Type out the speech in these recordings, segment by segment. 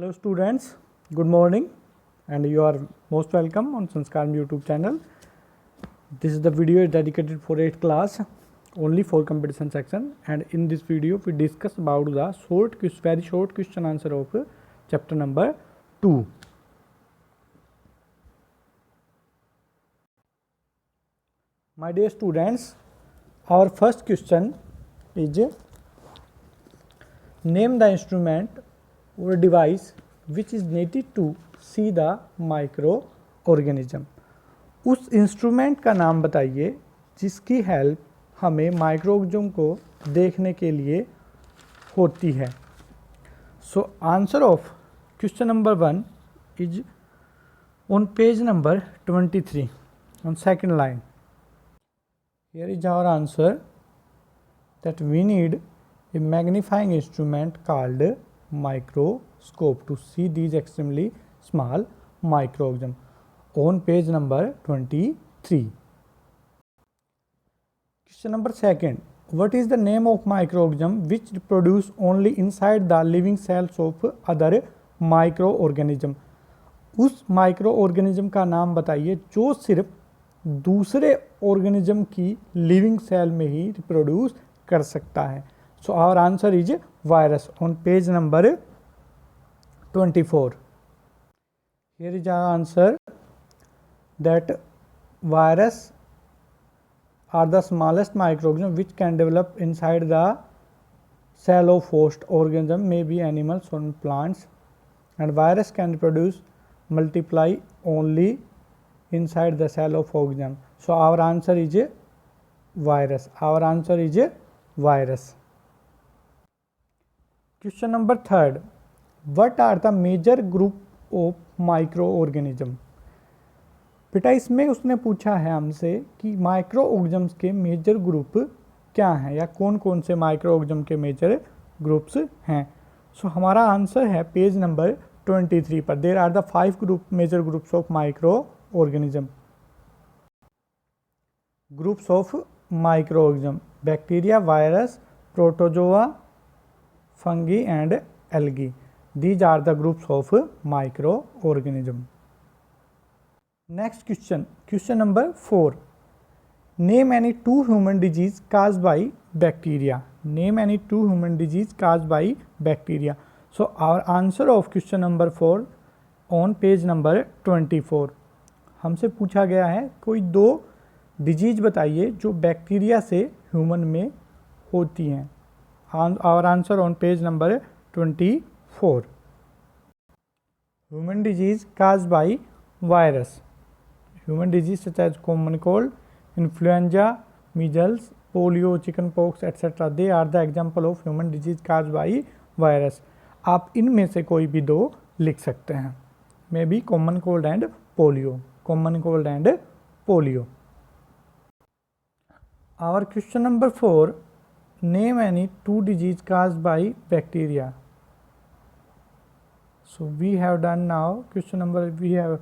Hello students, good morning and you are most welcome on Sanskaram YouTube channel. This is the video dedicated for 8th class only for competition section, and in this video we discuss about the very short question answer of chapter number 2. My dear students, our first question is name the instrument or device which is needed to see the microorganism. उस instrument का नाम बताइए जिसकी help हमें microorganism को देखने के लिए होती है. So answer of question number 1 is on page number 23 on second line. Here is our answer that we need a magnifying instrument called microscope to see these extremely small microorganisms on page number 23. Question number 2. What is the name of microorganism which reproduce only inside the living cells of other microorganism? उस microorganism का नाम बताइए जो सिर्फ दूसरे organism की living cell में ही reproduce कर सकता है. So our answer is virus on page number 24. Here is our answer that virus are the smallest microorganism which can develop inside the cell of host organism, may be animals or plants, and virus can reproduce multiply only inside the cell of organism. So our answer is virus. Our answer is virus. Question number 3. What are the major group of microorganism? बेटा इसमें उसने पूछा है हमसे कि microorganisms के major group क्या हैं या कौन कौन से माइक्रो ऑर्गेनिज्म के मेजर ग्रुप्स हैं. सो हमारा आंसर है पेज नंबर 23 पर. There are the 5 major groups of microorganism. Groups of microorganism: bacteria, virus, protozoa, fungi and algae. These are the groups of microorganism. Next question, question number 4. Name any 2 human disease caused by bacteria. Name any 2 human disease caused by bacteria. So our answer of question number 4 on page number 24. हमसे पूछा गया है कोई 2 disease बताइए जो bacteria से human में होती हैं. Our answer on page number 24. Human disease caused by virus. Human disease such as common cold, influenza, measles, polio, chickenpox, etc. They are the example of human disease caused by virus. आप इनमें से कोई भी 2 लिख सकते हैं. May be common cold and polio. Common cold and polio. Our question number 4. Name any 2 disease caused by bacteria. So we have done now question number, we have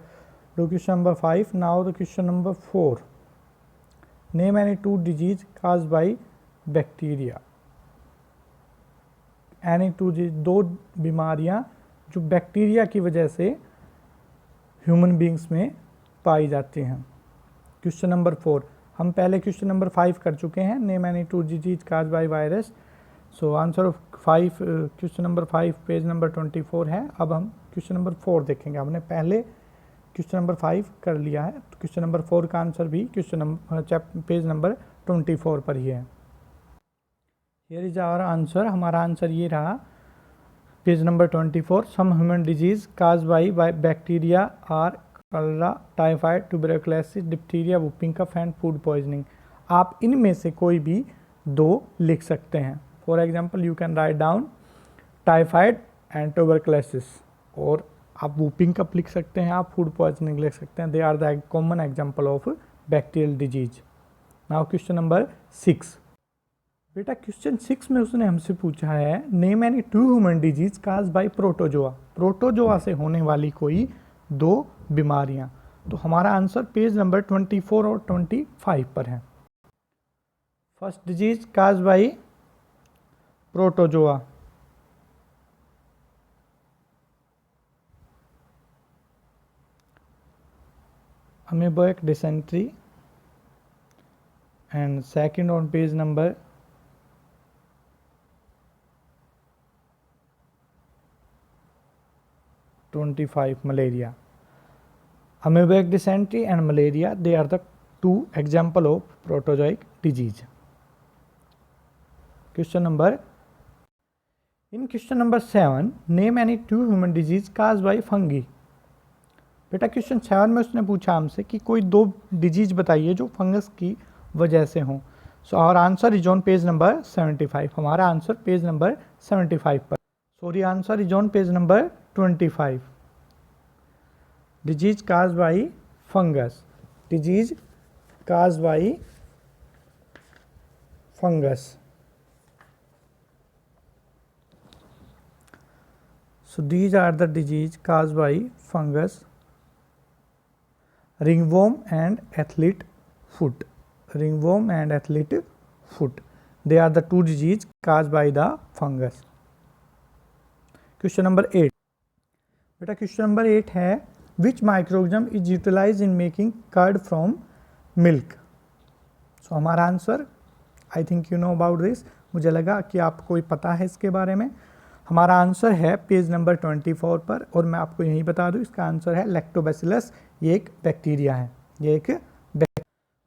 do question number 5. Now the question number 4. Name any 2 disease caused by bacteria. Any 2 बीमारियां जो bacteria की वजह से human beings में पाई जाती हैं. Question number 4. हम पहले क्वेश्चन नंबर 5 कर चुके हैं. Name any 2 disease caused by virus. So answer of 5 question number 5 page number 24 है. अब हम क्वेश्चन नंबर 4 देखेंगे. हमने पहले क्वेश्चन नंबर 5 कर लिया है तो क्वेश्चन नंबर 4 का आंसर भी क्वेश्चन नंबर पेज नंबर 24 पर ही है. Here is our answer. हमारा आंसर ये रहा page number 24. Some human disease caused by bacteria are cholera, typhoid, tuberculosis, diphtheria, whooping cough and food poisoning. आप इनमें से कोई भी 2 लिख सकते हैं. For example you can write down typhoid and tuberculosis, और आप वुपिंग कफ लिख सकते हैं, आप फूड पॉइजनिंग लिख सकते हैं. They are the common example of bacterial disease. Now question number 6. बेटा क्वेश्चन 6 में उसने हमसे पूछा है name any 2 human disease caused by protozoa. Protozoa से होने वाली कोई 2 बीमारियां. तो हमारा आंसर पेज नंबर 24 और 25 पर है. First disease caused by protozoa. amoebic dysentery, and second on page number 25, malaria. Amoebic dysentery and malaria, they are the two example of protozoic disease. Question number, in question number 7, name any two human disease caused by fungi. बेटा question 7 में उसने पूछा हमसे कि कोई दो disease बताइए जो फंगस की वजह से हों. So our answer is on page number 75. हमारा आंसर पेज नंबर 75 पर. Sorry, answer is on page number 25. Disease cause by fungus. Disease cause by fungus. So these are the disease caused by fungus. Ringworm and athlete foot. Ringworm and athlete foot. They are the two disease caused by the fungus. Question number 8. बेटा question number 8 है which microorganism is utilized in making curd from milk. So हमारा answer, I think you know about this. मुझे लगा कि आपको ही पता है इसके बारे में. हमारा आंसर है पेज नंबर 24 पर, और मैं आपको यही बता दूं इसका आंसर है लैक्टोबैसिलस. ये एक बैक्टीरिया है, ये एक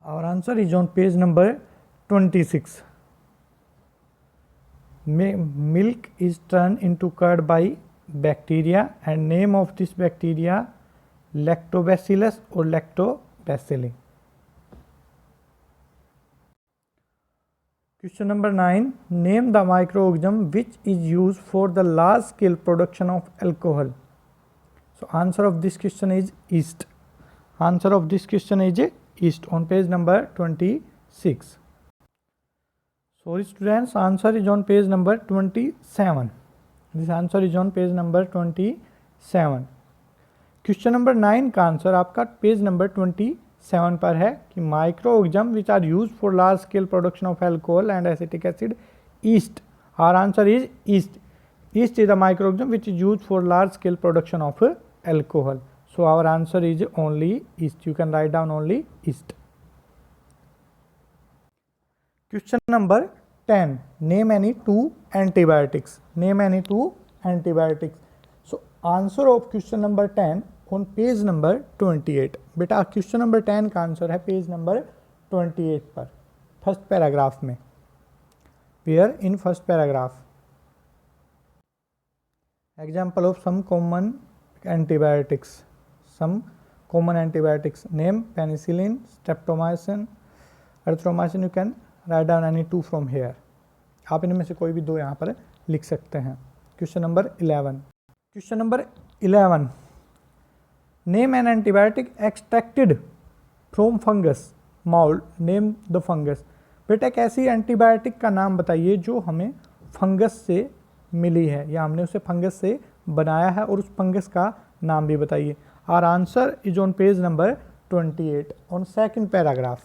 और answer is on page number 26. Milk is turn into curd by bacteria and name of this bacteria lactobacillus और lactobacilli. Question number 9. Name the microorganism which is used for the large scale production of alcohol. So answer of this question is yeast. Answer of this question is yeast on page number 26. Sorry students, answer is on page number 27. This answer is on page number 27. Question number 9 का answer आपका page number 27 पर है कि microorganism which are used for large scale production of alcohol and acetic acid. Yeast. Our answer is yeast. Yeast is the microorganism which is used for large scale production of alcohol. So our answer is only yeast. You can write down only yeast. Question number 10. Name any two antibiotics. Name any two antibiotics. So answer of question number 10 on page number 28. बेटा question number 10 का answer है page number 28 पर, first paragraph में. Where in first paragraph example of some common antibiotics. Some common antibiotics. Name penicillin, streptomycin, erythromycin. You can write down any two from here. आप इनमें से कोई भी दो यहाँ पर लिख सकते हैं. Question number 11. Question number 11. Name an antibiotic extracted from fungus mold. Name the fungus. बेटा एक ऐसी एंटीबायोटिक का नाम बताइए जो हमें फंगस से मिली है या हमने उसे फंगस से बनाया है, और उस फंगस का नाम भी बताइए. Our answer is on page number 28 on second paragraph.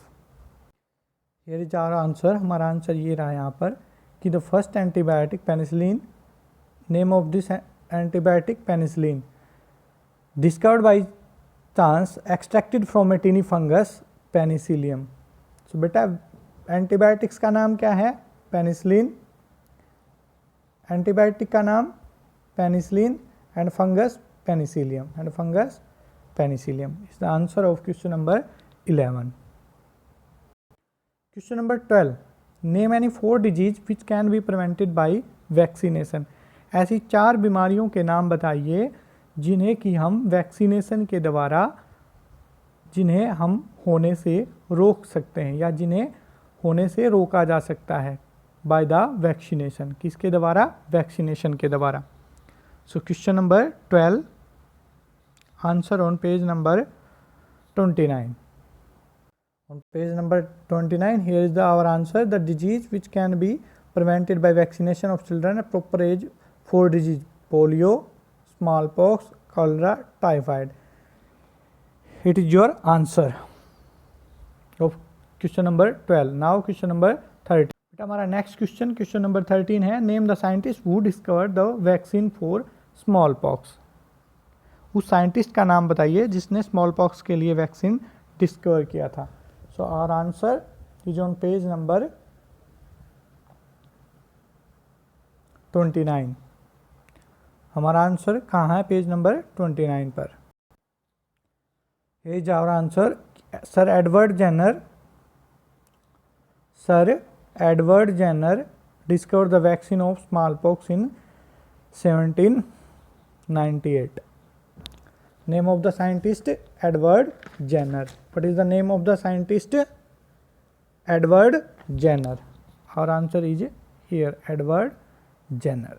Here is our answer. हमारा आंसर ये रहा यहाँ पर कि the first antibiotic penicillin. Name of this antibiotic penicillin. Discovered by chance, extracted from a tiny fungus penicillium. So बेटा antibiotics का नाम क्या है? पेनिसिलिन. एंटीबायोटिक का नाम penicillin and fungus Penicillium. And fungus Penicillium is the answer of question number 11. Question number 12. Name any 4 disease which can be prevented by vaccination. ऐसी 4 बीमारियों के नाम बताइए जिन्हें कि हम वैक्सीनेशन के द्वारा, जिन्हें हम होने से रोक सकते हैं या जिन्हें होने से रोका जा सकता है बाय द वैक्सीनेशन. किसके द्वारा? वैक्सीनेशन के द्वारा. सो question number 12 answer on page number 29. On page number 29, here is our answer. The disease which can be prevented by vaccination of children at proper age 4 disease: polio, smallpox, cholera, typhoid. It is your answer of question number 12. Now question number 13. हमारा next question, question number 13 है. Name the scientist who discovered the vaccine for small pox. उस scientist का नाम बताइए जिसने small pox के लिए vaccine discover किया था। So our answer is on page number 29। हमारा आंसर कहाँ है? पेज नंबर 29 पर। Is our answer sir Edward Jenner discovered the vaccine of smallpox in 1798. Name of the scientist Edward Jenner. What is the name of the scientist? Edward Jenner. Our answer is here, Edward Jenner.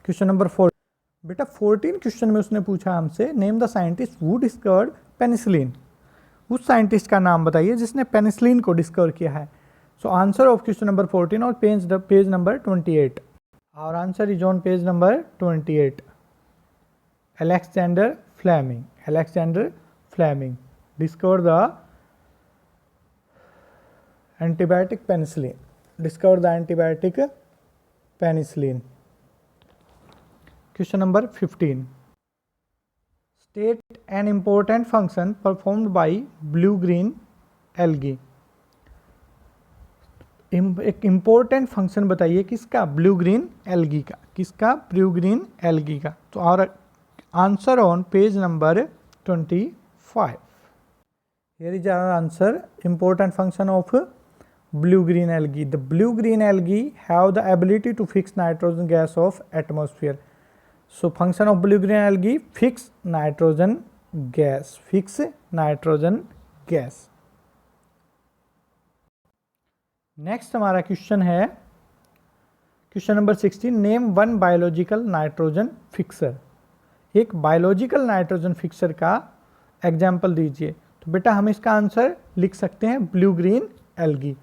Question number 4। बेटा 14 question में उसने पूछा हमसे, name the scientist who discovered penicillin. उस scientist का नाम बताइए जिसने पेनिसिलिन को डिस्कवर किया है। So answer of question number 14 और page number 28। Our answer is on page number 28। Alexander Fleming discovered the antibiotic penicillin. Question number 15. State an important function performed by blue-green algae. एक important function बताइए किसका? Blue green algae का। किसका? Blue green algae का। तो और answer on page number 25। Here is our answer, important function of blue green algae. The blue green algae have the ability to fix nitrogen gas of atmosphere. So function of blue green algae, fix nitrogen gas. Next हमारा question है question number 16। Name one biological nitrogen fixer. एक biological nitrogen fixer का example दीजिए। तो बेटा हम इसका answer लिख सकते हैं ब्लू ग्रीन एल्गी।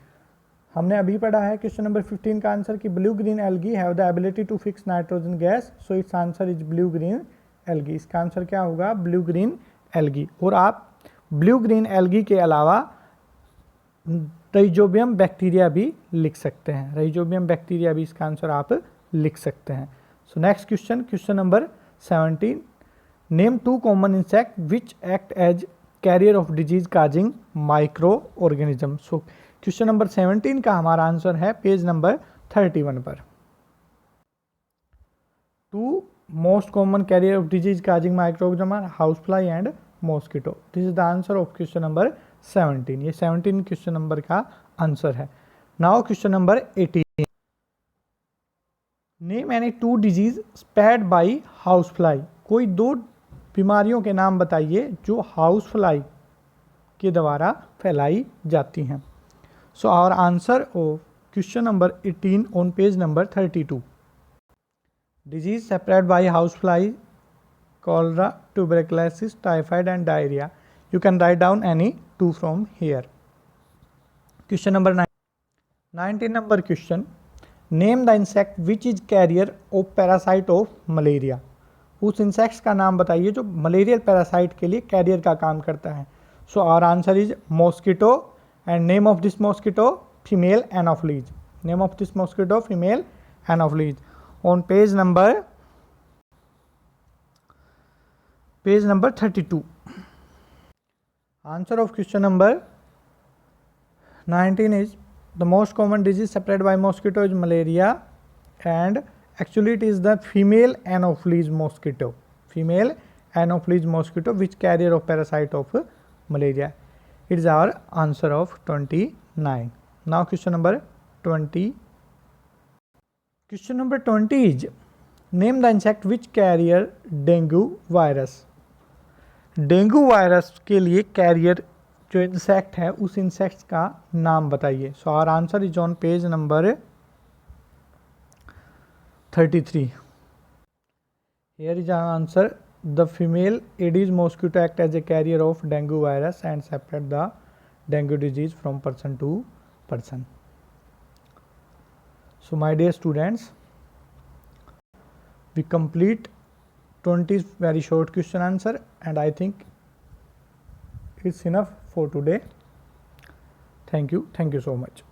हमने अभी पढ़ा है क्वेश्चन नंबर 15 का आंसर कि blue green algae have the ability to fix nitrogen gas, so its answer is blue green algae. इसका आंसर क्या होगा? Blue green algae. और आप ब्लू ग्रीन एल्गी के अलावा राइजोबियम बैक्टीरिया भी लिख सकते हैं। राइजोबियम बैक्टीरिया भी इसका आंसर आप लिख सकते हैं। So next question number 17। Name two common insect which act as carrier of disease causing microorganism. So question number 17 का हमारा आंसर है पेज नंबर 31 पर। Two most common carrier of disease causing microorganism are house fly and mosquito. This is the answer of question number 17। ये 17 question number का answer है। Now question number 18। Name any to disease spread by house fly. कोई दो बीमारियों के नाम बताइए जो हाउस फ्लाई के द्वारा फैलाई जाती हैं। So our answer of question number 18 on page number 32। Disease spread by house fly, cholera, tuberculosis, typhoid and diarrhea. You can write down any two from here. Question number 19 number question. Name the insect which is carrier of parasite of malaria. उस insects का नाम बताइए जो malarial parasite के लिए career का काम करता है। So our answer is mosquito and name of this mosquito female anopheles. Name of this mosquito female anopheles. On page number 32. Answer of question number 19 is the most common disease spread by mosquito is malaria, and actually it is the female anopheles mosquito. Female anopheles mosquito which carrier of parasite of malaria. It is our answer of 29. Now question number 20. Question number 20 is name the insect which carrier dengue virus. Dengue virus के लिए career जो insect है उस insect का नाम बताइए। So our answer is on page number 33। Here is our answer, the female aedes mosquito act as a carrier of dengue virus and separate the dengue disease from person to person. So my dear students, we complete 20 very short question answer, and I think it's enough for today. Thank you so much.